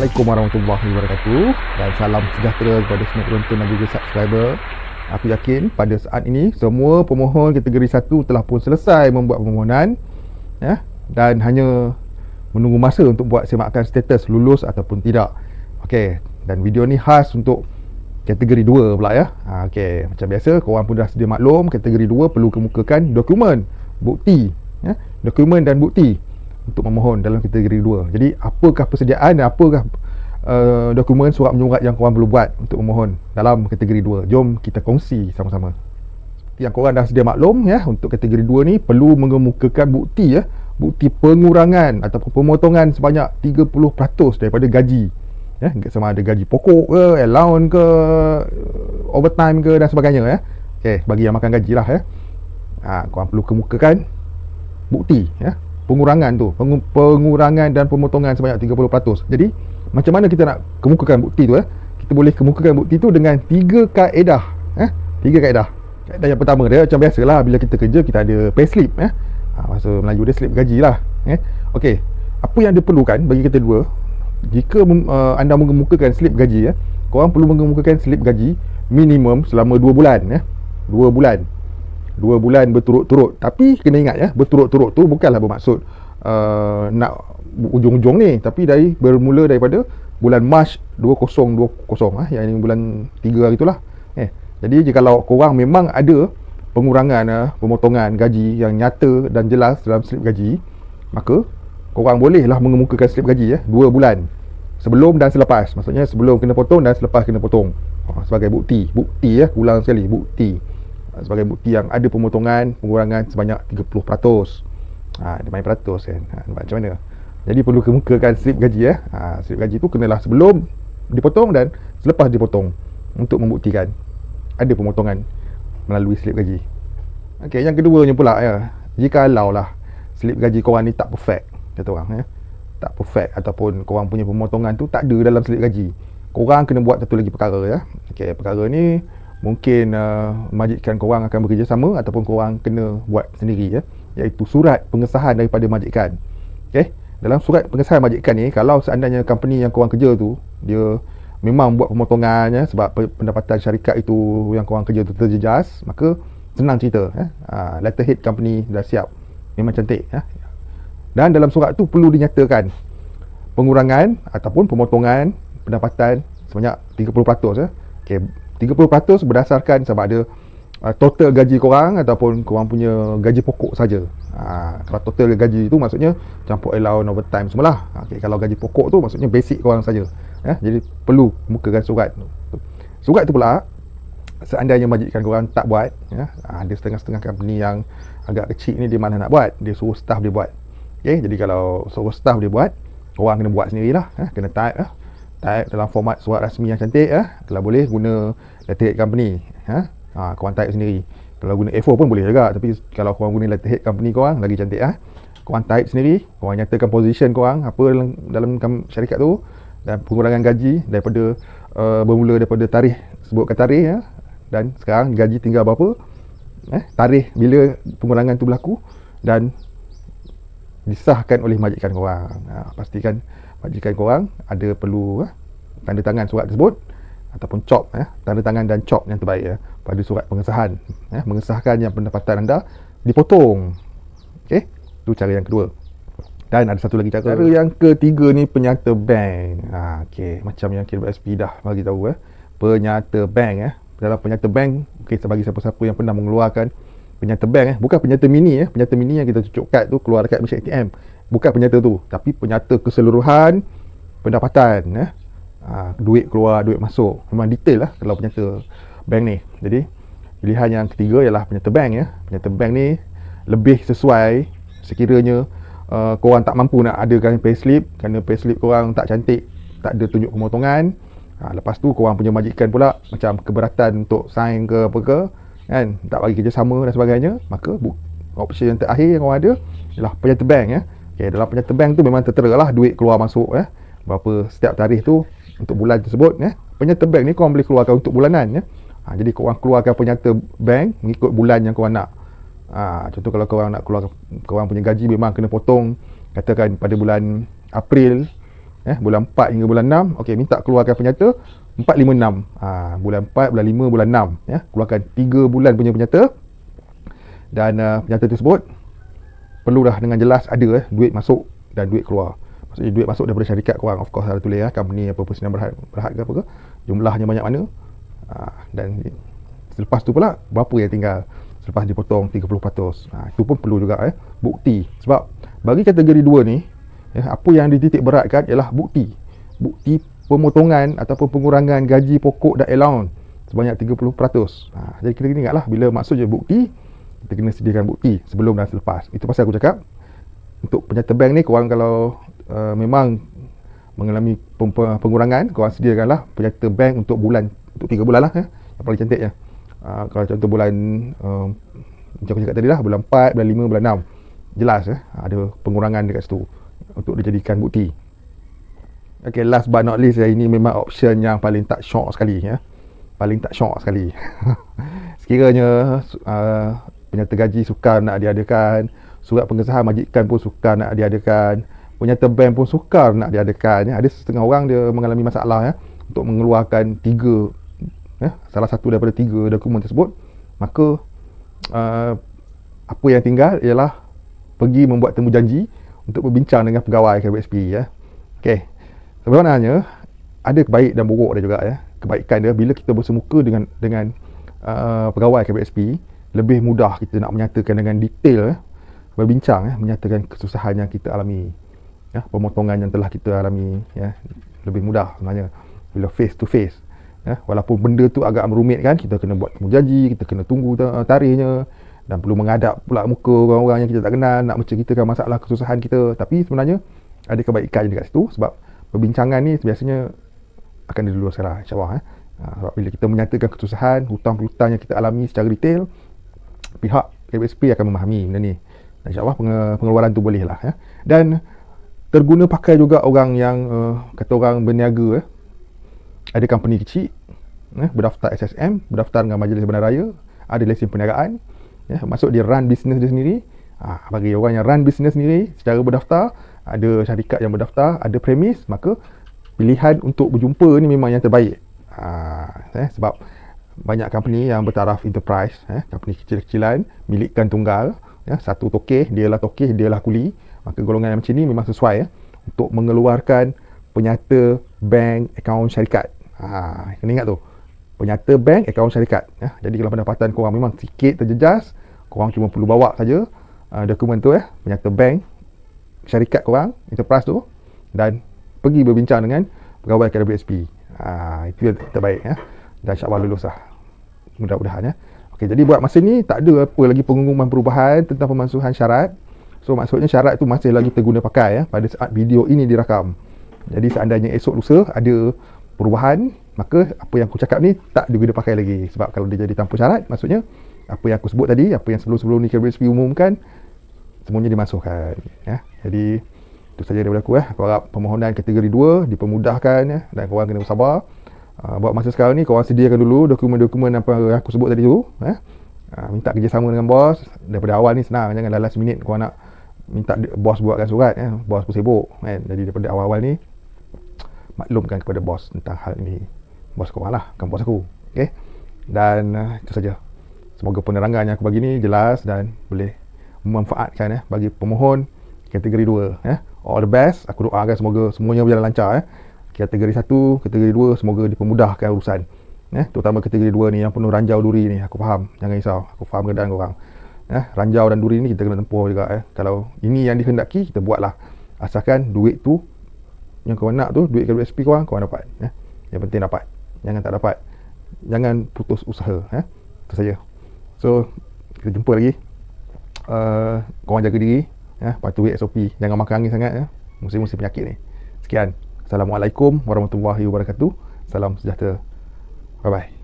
Assalamualaikum warahmatullahi wabarakatuh dan salam sejahtera kepada semua penonton dan juga subscriber. Aku yakin pada saat ini semua pemohon kategori 1 telah pun selesai membuat permohonan ya, dan hanya menunggu masa untuk buat semakan status lulus ataupun tidak. Okey, dan video ni khas untuk kategori 2 pula ya. Okey, macam biasa korang pun dah sedia maklum, kategori 2 perlu kemukakan dokumen, bukti ya, dokumen dan bukti untuk memohon dalam kategori 2. Jadi apakah persediaan dan apakah dokumen surat menyurat yang korang perlu buat untuk memohon dalam kategori 2? Jom kita kongsi sama-sama. Yang korang dah sedia maklum ya, untuk kategori 2 ni perlu mengemukakan bukti ya, bukti pengurangan ataupun pemotongan sebanyak 30% daripada gaji ya, sama ada gaji pokok ke, allowance ke, overtime ke dan sebagainya ya. Okey, bagi yang makan gaji lah ya. Korang perlu kemukakan bukti ya, pengurangan tu, pengurangan dan pemotongan sebanyak 30%. Jadi macam mana kita nak kemukakan bukti tu ya? Kita boleh kemukakan bukti tu dengan 3 kaedah ya. 3 kaedah. Kaedah yang pertama dia macam biasalah, bila kita kerja kita ada payslip ya. Bahasa Melayu dia slip gaji lah ya. Okey, apa yang diperlukan bagi kita dua, jika anda mengemukakan slip gaji ya, korang perlu mengemukakan slip gaji minimum selama 2 bulan ya. 2 bulan. 2 bulan berturut-turut. Tapi kena ingat ya, berturut-turut tu bukanlah bermaksud nak ujung-ujung ni, tapi bermula daripada bulan Mac 2020 yang ini bulan 3 hari itulah. Jadi jikalau korang memang ada pengurangan pemotongan gaji yang nyata dan jelas dalam slip gaji, maka korang bolehlah mengemukakan slip gaji ya 2 bulan sebelum dan selepas. Maksudnya sebelum kena potong dan selepas kena potong, sebagai bukti ya, ulang sekali, bukti sebagai bukti yang ada pemotongan pengurangan sebanyak 30%. Dia main peratus kan. Macam mana? Jadi perlu kemukakan slip gaji ya. Slip gaji tu kenalah sebelum dipotong dan selepas dipotong untuk membuktikan ada pemotongan melalui slip gaji. Okey, yang keduanya pula ya, jikalau lah slip gaji korang ni tak perfect, kata orang ya, tak perfect ataupun korang punya pemotongan tu tak ada dalam slip gaji, korang kena buat satu lagi perkara ya. Okey, perkara ni mungkin majikan korang akan bekerjasama ataupun korang kena buat sendiri ya, iaitu surat pengesahan daripada majikan. Okey, dalam surat pengesahan majikan ni, kalau seandainya company yang korang kerja tu dia memang buat pemotongan ya, sebab pendapatan syarikat itu yang korang kerja tu terjejas, maka senang cerita ya. Letterhead company dah siap, memang cantik ya. Dan dalam surat tu perlu dinyatakan pengurangan ataupun pemotongan pendapatan sebanyak 30% ya. Okey, 30% berdasarkan sama ada total gaji korang ataupun korang punya gaji pokok saja. Kalau total gaji tu maksudnya campur allowance, overtime semualah. Okey, kalau gaji pokok tu maksudnya basic korang saja ya. Jadi perlu mukakan surat. Surat tu pula seandainya majikan korang tak buat ya, ada setengah-setengah company yang agak kecil ni dia mana nak buat, dia suruh staff dia buat. Okey, jadi kalau suruh staff dia buat, korang kena buat sendirilah ya, kena type ya. Type dalam format surat rasmi yang cantik ya. Kalau boleh guna letterhead company ya. Korang type sendiri. Kalau guna A4 pun boleh juga, tapi kalau korang guna letterhead company korang lagi cantik ya. Korang type sendiri, korang nyatakan position korang apa dalam syarikat tu dan pengurangan gaji daripada bermula daripada tarikh, sebutkan tarikh ya, dan sekarang gaji tinggal berapa, tarikh bila pengurangan tu berlaku dan disahkan oleh majikan korang. Pastikan majikan korang ada perlu tanda tangan surat tersebut ataupun cop tanda tangan dan cop yang terbaik pada surat pengesahan mengesahkan yang pendapatan anda dipotong. Okey, itu cara yang kedua. Dan ada satu lagi cara yang ketiga ni, penyata bank. Okey, macam yang KWSP dah bagi tahu penyata bank dalam penyata bank, okey, bagi siapa-siapa yang pernah mengeluarkan penyata bank bukan penyata mini penyata mini yang kita cucuk kad tu keluar dekat mesin ATM, bukan penyata tu, tapi penyata keseluruhan pendapatan duit keluar, duit masuk. Memang detail lah kalau penyata bank ni. Jadi pilihan yang ketiga ialah penyata bank ya. Penyata bank ni lebih sesuai sekiranya korang tak mampu nak adakan payslip, kerana payslip korang tak cantik, tak ada tunjuk pemotongan. Lepas tu korang punya majikan pula macam keberatan untuk sign ke apa ke kan, tak bagi kerjasama dan sebagainya, maka option yang terakhir yang korang ada ialah penyata bank ya. Okay, dalam penyata bank tu memang tertera lah duit keluar masuk ya, berapa setiap tarikh tu untuk bulan tersebut ya. Penyata bank ni korang boleh keluarkan untuk bulanan ya. Jadi korang keluarkan penyata bank mengikut bulan yang korang nak. Contoh kalau korang nak keluar korang punya gaji memang kena potong katakan pada bulan April bulan 4 hingga bulan 6, okey, minta keluarkan penyata 4, 5, 6. Bulan 4, bulan 5, bulan 6, keluarkan 3 bulan punya penyata. Dan penyata tersebut perlulah dengan jelas ada duit masuk dan duit keluar. Maksudnya duit masuk daripada syarikat korang, of course ada tulis company apa personal berhad ke apa ke, jumlahnya banyak mana, dan selepas tu pula berapa yang tinggal selepas dipotong 30%. Itu pun perlu juga bukti. Sebab bagi kategori 2 ni, apa yang dititik beratkan ialah bukti pemotongan ataupun pengurangan gaji pokok dan allowance sebanyak 30%. Jadi kita kena ingatlah, bila maksud je bukti, kita kena sediakan bukti sebelum dan selepas. Itu pasal aku cakap untuk penyata bank ni, korang kalau memang mengalami pengurangan, korang sediakanlah penyata bank untuk 3 bulan lah, yang paling cantiknya. Kalau contoh bulan macam aku cakap tadi lah, bulan 4, bulan 5, bulan 6, jelas ada pengurangan dekat situ untuk dijadikan bukti. Okay, last but not least, ini memang option yang paling tak syok sekali, paling tak syok sekali. Sekiranya penyata gaji sukar nak diadakan, surat pengesahan majikan pun sukar nak diadakan, penyata bank pun sukar nak diadakan, ada setengah orang dia mengalami masalah untuk mengeluarkan salah satu daripada 3 dokumen tersebut, maka apa yang tinggal ialah pergi membuat temu janji untuk berbincang dengan pegawai KWSP. Okey, sebenarnya ada kebaik dan buruk dia juga. Kebaikan dia, bila kita bersemuka dengan pegawai KWSP, lebih mudah kita nak menyatakan dengan detail, berbincang, menyatakan kesusahan yang kita alami, pemotongan yang telah kita alami, lebih mudah sebenarnya bila face to face. Walaupun benda tu agak merumit kan, kita kena buat temu janji, kita kena tunggu tarikhnya, dan perlu menghadap pula muka orang-orang yang kita tak kenal nak menceritakan masalah kesusahan kita. Tapi sebenarnya ada kebaikan dekat situ, sebab perbincangan ni biasanya akan dilulus secara insya-Allah. Sebab bila kita menyatakan kesusahan, hutang piutang yang kita alami secara detail, pihak KWSP akan memahami benda ni. Dan insya-Allah pengeluaran tu boleh lah. Dan terguna pakai juga orang yang kata orang berniaga, ada company kecil, berdaftar SSM, berdaftar dengan Majlis Bandar Raya, ada lesen perniagaan, masuk dia run bisnes dia sendiri. Bagi orang yang run bisnes sendiri secara berdaftar, ada syarikat yang berdaftar, ada premis, maka pilihan untuk berjumpa ni memang yang terbaik. Sebab banyak company yang bertaraf enterprise, company kecil-kecilan, milikkan tunggal, satu tokeh, dialah kuli. Maka golongan yang macam ni memang sesuai untuk mengeluarkan penyata bank akaun syarikat. Kena ingat tu, penyata bank akaun syarikat. Jadi kalau pendapatan korang memang sikit terjejas, korang cuma perlu bawa saja dokumen tu, penyata bank syarikat korang, enterprise tu, dan pergi berbincang dengan pegawai KWSP. Itu yang terbaik, dan insya-Allah lulus lah, mudah-mudahan. Okey, jadi buat masa ni tak ada apa lagi pengumuman perubahan tentang pemansuhan syarat. So maksudnya syarat tu masih lagi terguna pakai pada saat video ini dirakam. Jadi seandainya esok lusa ada perubahan, maka apa yang aku cakap ni tak diguna pakai lagi. Sebab kalau dia jadi tanpa syarat, maksudnya apa yang aku sebut tadi, apa yang sebelum-sebelum ni KWSP umumkan, semuanya dimasukkan. Jadi itu saja daripada aku. Aku harap permohonan kategori 2 dipermudahkan, dan korang kena bersabar. Buat masa sekarang ni, korang sediakan dulu dokumen-dokumen apa yang aku sebut tadi tu. Minta kerjasama dengan bos. Daripada awal ni senang, jangan last minute korang nak minta bos buatkan surat. Bos pun sibuk kan. Jadi daripada awal-awal ni, maklumkan kepada bos tentang hal ini. Bos korang lah, bukan bos aku. Okay? Dan itu saja. Semoga penerangan yang aku bagi ni jelas dan boleh memanfaatkan bagi pemohon kategori 2. All the best. Aku doakan semoga semuanya berjalan lancar. Kategori 1, kategori 2 semoga dipermudahkan urusan. Terutama kategori 2 ni yang penuh ranjau duri ni, aku faham. Jangan risau, aku faham keadaan korang. Ranjau dan duri ni kita kena tempuh juga. Kalau ini yang dikehendaki, kita buatlah. Asalkan duit tu yang korang nak tu, duit KWSP korang dapat. Yang penting dapat. Jangan tak dapat, jangan putus usaha. Itu saja. So kita jumpa lagi. Korang jaga diri, patuhi SOP, jangan makan angin sangat, musim-musim penyakit ni. Sekian. Assalamualaikum warahmatullahi wabarakatuh. Salam sejahtera. Bye bye.